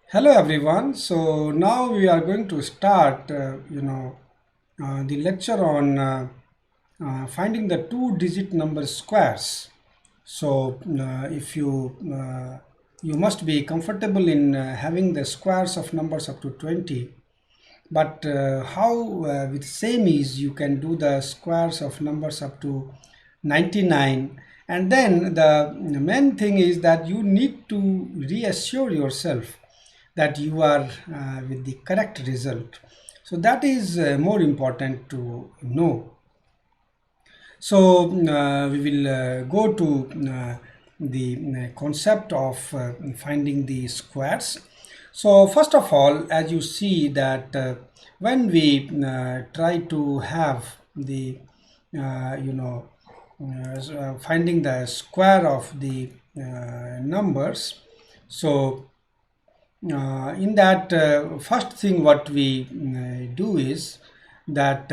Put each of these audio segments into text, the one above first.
Hello everyone. So now we are going to start, the lecture on finding the two-digit number squares. So if you must be comfortable in having the squares of numbers up to 20. But how with same ease you can do the squares of numbers up to 99. And then the main thing is that you need to reassure yourself that you are with the correct result. So that is more important to know. So we will go to the concept of finding the squares. So first of all, as you see that when we try to have the finding the square of the numbers, so in that first thing what we do is that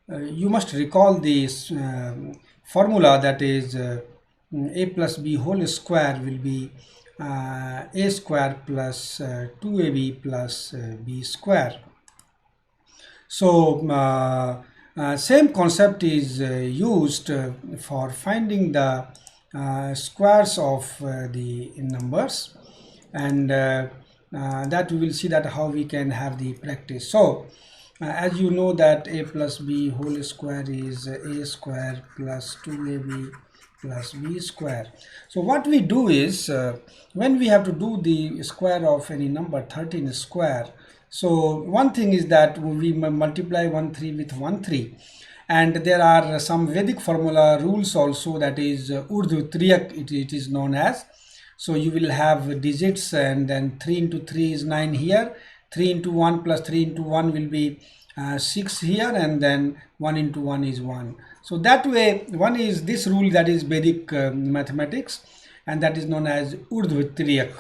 you must recall this formula, that is a plus b whole square will be a square plus 2ab plus b square. So same concept is used for finding the squares of the numbers, and that we will see that how we can have the practice. So as you know that a plus b whole square is a square plus 2ab plus b square. So what we do is when we have to do the square of any number 13 square, so one thing is that we multiply 1 3 with 1 3, and there are some Vedic formula rules also, that is Urdu Triyak it is known as. So you will have digits, and then 3 into 3 is 9 here, 3 into 1 plus 3 into 1 will be 6 here, and then 1 into 1 is 1. So that way, one is this rule, that is Vedic mathematics, and that is known as Urdu Triyak.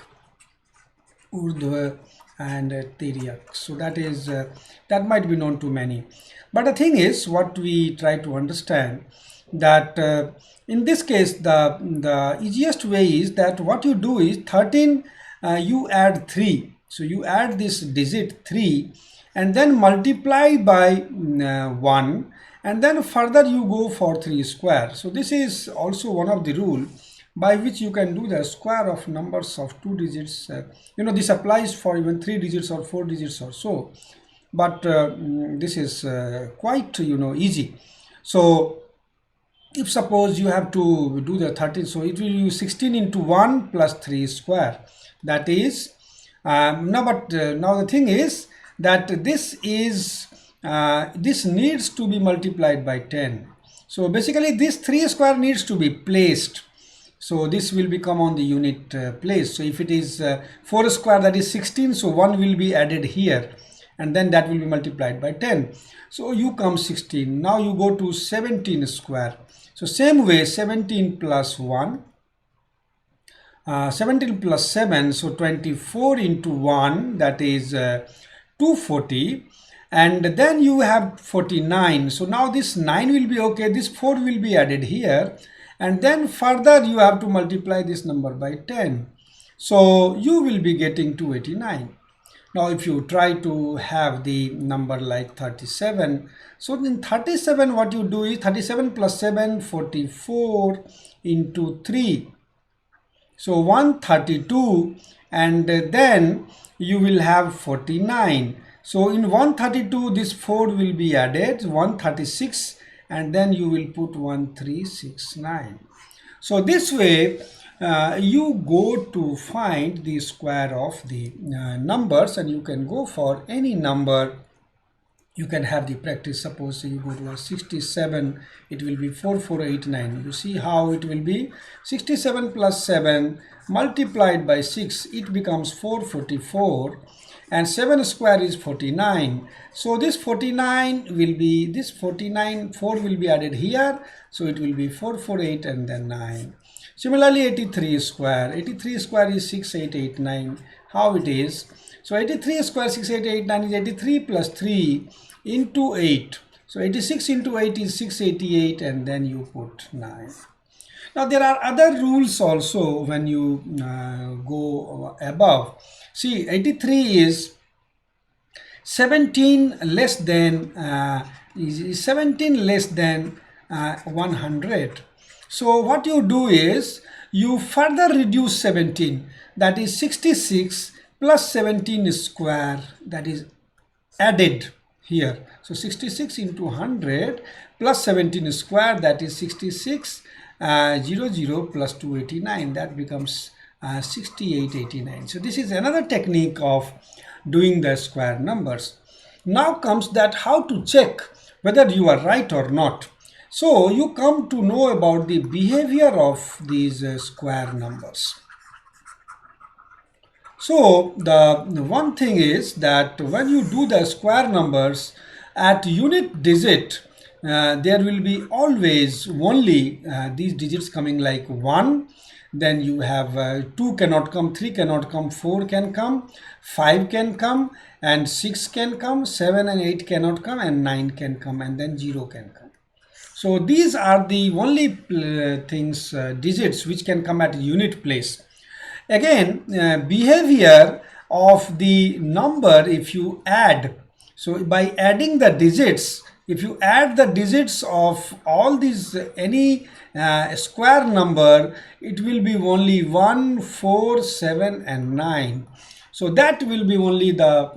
Urdu and Tiryak. So that is that might be known to many. But the thing is, what we try to understand, that in this case the easiest way is that what you do is 13 you add 3. So you add this digit 3 and then multiply by 1, and then further you go for 3 square. So this is also one of the rule by which you can do the square of numbers of 2 digits. This applies for even 3 digits or 4 digits or so, but this is quite easy. So if suppose you have to do the 13, so it will use 16 into 1 plus 3 square, that is now the thing is that this needs to be multiplied by 10. So basically this 3 square needs to be placed. So this will become on the unit place. So if it is 4 square, that is 16, so 1 will be added here, and then that will be multiplied by 10. So you come 16. Now you go to 17 square. So same way, 17 plus 1, 17 plus 7, so 24 into 1, that is 240, and then you have 49. So now this 9 will be okay, this 4 will be added here, and then further you have to multiply this number by 10. So you will be getting 289. Now if you try to have the number like 37, so in 37 what you do is 37 plus 7, 44 into 3. So 132, and then you will have 49. So in 132 this 4 will be added, 136, and then you will put 1369. So this way you go to find the square of the numbers, and you can go for any number. You can have the practice. Suppose you go to 67, it will be 4489. You see how it will be 67 plus 7 multiplied by 6, it becomes 444, and 7 square is 49. So this 49 will be, this 49, 4 will be added here, so it will be 448 and then 9. Similarly 83 square, 83 square is 6889. How it is? So 83 square 6889 is 83 plus 3 into 8. So 86 into 8 is 688, and then you put 9. Now there are other rules also when you go above. See, 83 is 17 less than is 17 less than 100. So what you do is you further reduce 17, that is 66 plus 17 square, that is added here. So 66 into 100 plus 17 square, that is 66 00 plus 289, that becomes 6889. So this is another technique of doing the square numbers. Now comes that how to check whether you are right or not. So you come to know about the behavior of these square numbers. So the one thing is that when you do the square numbers at unit digit, there will be always only these digits coming like 1. Then you have 2 cannot come, 3 cannot come, 4 can come, 5 can come, and 6 can come, 7 and 8 cannot come, and 9 can come, and then 0 can come. So these are the only things, digits which can come at unit place. Again, behavior of the number, if you add, so by adding the digits, if you add the digits of all these any square number, it will be only 1, 4, 7 and 9. So that will be only the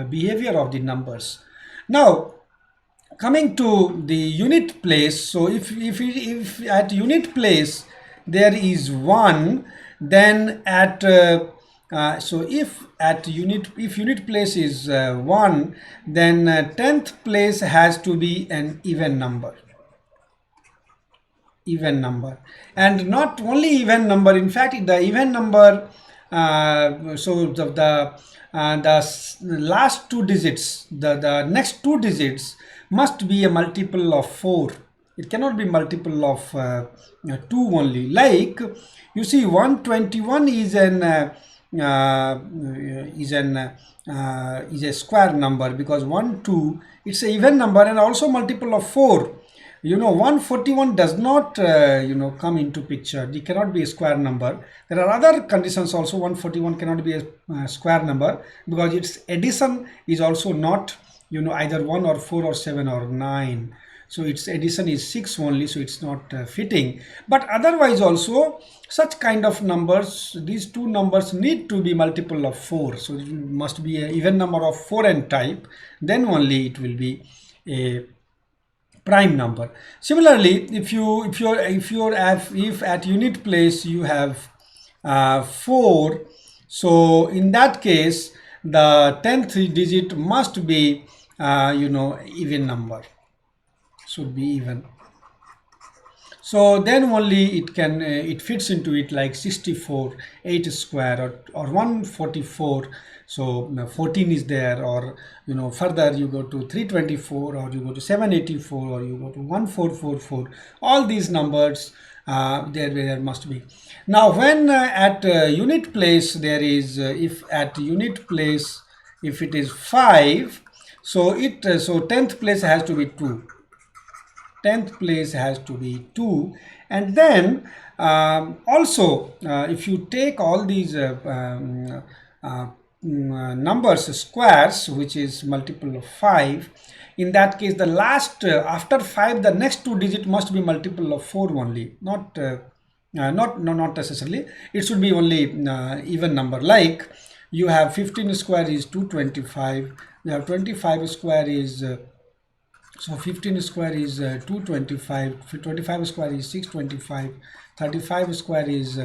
behavior of the numbers. Now coming to the unit place, so if at unit place there is 1, then at so if unit place is 1, then 10th place has to be an even number, and not only even number, in fact the even number, so the last two digits, the next two digits must be a multiple of 4. It cannot be multiple of 2 only. Like you see, 121 is a square number, because 1 2, it's an even number and also multiple of 4. 141 does not come into picture. It cannot be a square number. There are other conditions also. 141 cannot be a square number because its addition is also not either 1 or 4 or 7 or 9. So its addition is 6 only, so it's not fitting. But otherwise also, such kind of numbers, these two numbers need to be multiple of 4. So it must be an even number of 4 and type, then only it will be a prime number. Similarly, if at unit place you have 4, so in that case the 10th digit must be even number, should be even. So then only it can it fits into it, like 64, 8 square, or 144. So 14 is there, or further you go to 324, or you go to 784, or you go to 1444. All these numbers there must be. Now when at unit place there is if at unit place if it is 5, so 10th place has to be 2. 10th place has to be 2. And then also if you take all these numbers squares, which is multiple of 5, in that case the last after 5 the next two digit must be multiple of 4 only, not necessarily. It should be only even number. Like you have 15 square is 225, you have 25 square is so 15 square is 225, 25 square is 625, 35 square is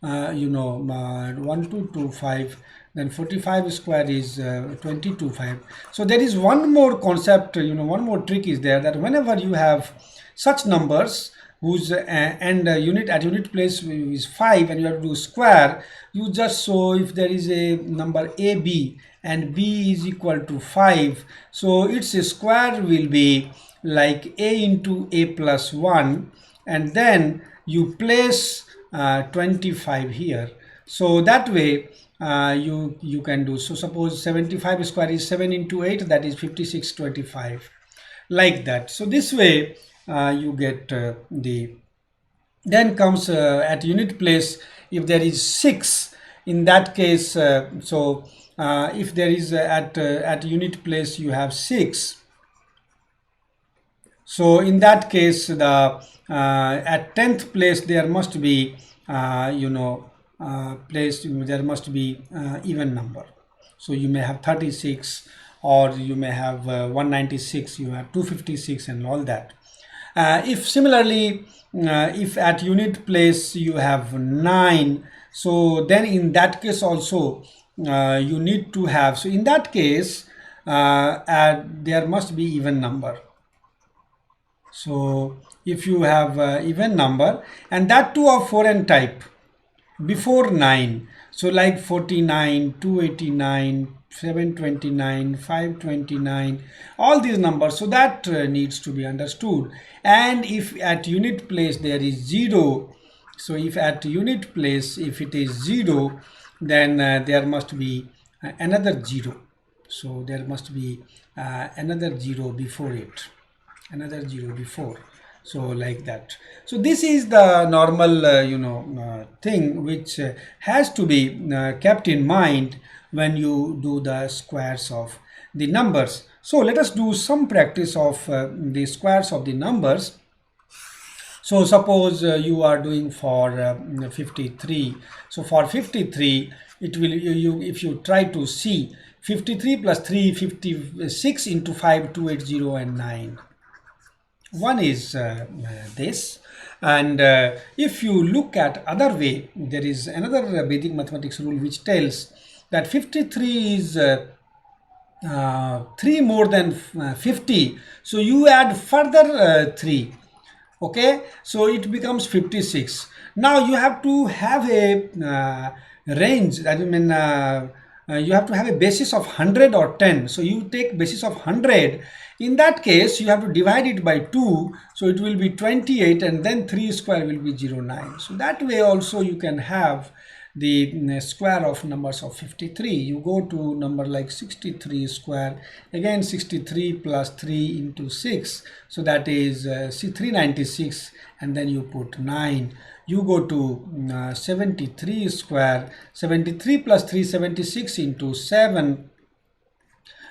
1225, then 45 square is 225. So there is one more concept, one more trick is there, that whenever you have such numbers whose unit at unit place is 5 and you have to do square, you just, so if there is a number AB and B is equal to 5, so its square will be like A into A plus 1, and then you place 25 here. So that way you can do. So suppose 75 square is 7 into 8, that is 5625, like that. So this way you get the Then comes at unit place, if there is 6, in that case, if there is at unit place you have 6, so in that case the at 10th place there must be place, there must be even number. So you may have 36, or you may have 196, you have 256 and all that. If similarly, if at unit place you have 9, so then in that case also you need to have, so in that case there must be even number. So if you have even number, and that too of foreign type, before 9, so like 49, 289, 729, 529, all these numbers, so that needs to be understood. And if at unit place there is 0, so if at unit place if it is 0, then there must be another 0. So there must be another 0 before it, another 0 before, so like that. So this is the normal thing which has to be kept in mind when you do the squares of the numbers. So let us do some practice of the squares of the numbers. So suppose you are doing for 53. So for 53, it will, if you try to see 53 plus 3, 56 into 5, 280 and 9. One is this, and if you look at other way, there is another Vedic mathematics rule which tells that 53 is 3 more than 50, so you add further 3, okay, so it becomes 56. Now you have to have a range, I mean you have to have a basis of 100 or 10. So you take basis of 100. In that case you have to divide it by 2, so it will be 28, and then 3 square will be 09. So that way also you can have the square of numbers of 53. You go to number like 63 square, again 63 plus 3 into 6, so that is 396, and then you put 9. You go to 73 square, 73 plus 3, 76 into 7,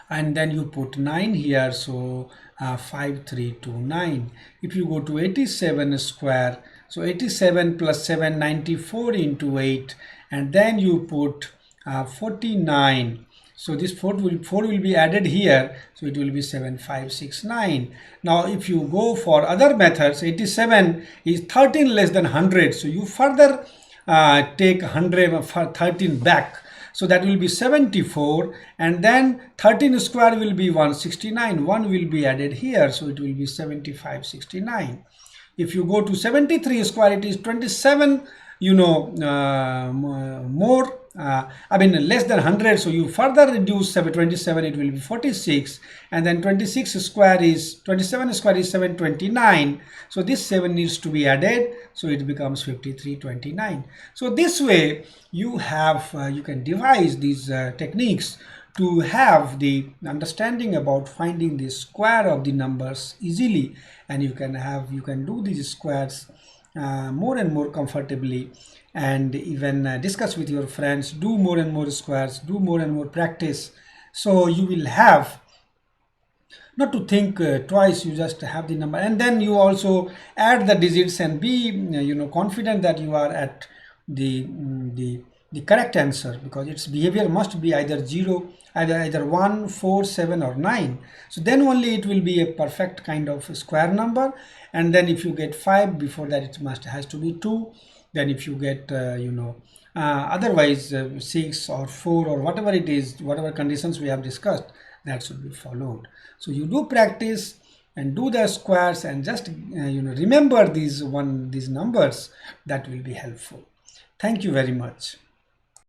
and then you put 9 here, so 5329. If you go to 87 square, so 87 plus 7, 94 into 8, and then you put 49. So this 4 will be added here, so it will be 7569. Now if you go for other methods, 87 is 13 less than 100, so you further take 100 for 13 back, so that will be 74, and then 13 square will be 169, 1 will be added here, so it will be 7569. If you go to 73 square, it is 27 more, I mean less than 100, so you further reduce 27, it will be 46, and then 27 square is 729, so this 7 needs to be added, so it becomes 5329. So this way you have you can devise these techniques to have the understanding about finding the square of the numbers easily, and you can do these squares more and more comfortably, and even discuss with your friends, do more and more squares, do more and more practice, so you will have not to think twice, you just have the number, and then you also add the digits and be confident that you are at the correct answer, because its behavior must be either 0, either 1, 4, 7 or 9. So then only it will be a perfect kind of square number. And then if you get 5, before that it has to be 2. Then if you get otherwise 6 or 4 or whatever it is, whatever conditions we have discussed, that should be followed. So you do practice and do the squares, and just remember these numbers. That will be helpful. Thank you very much.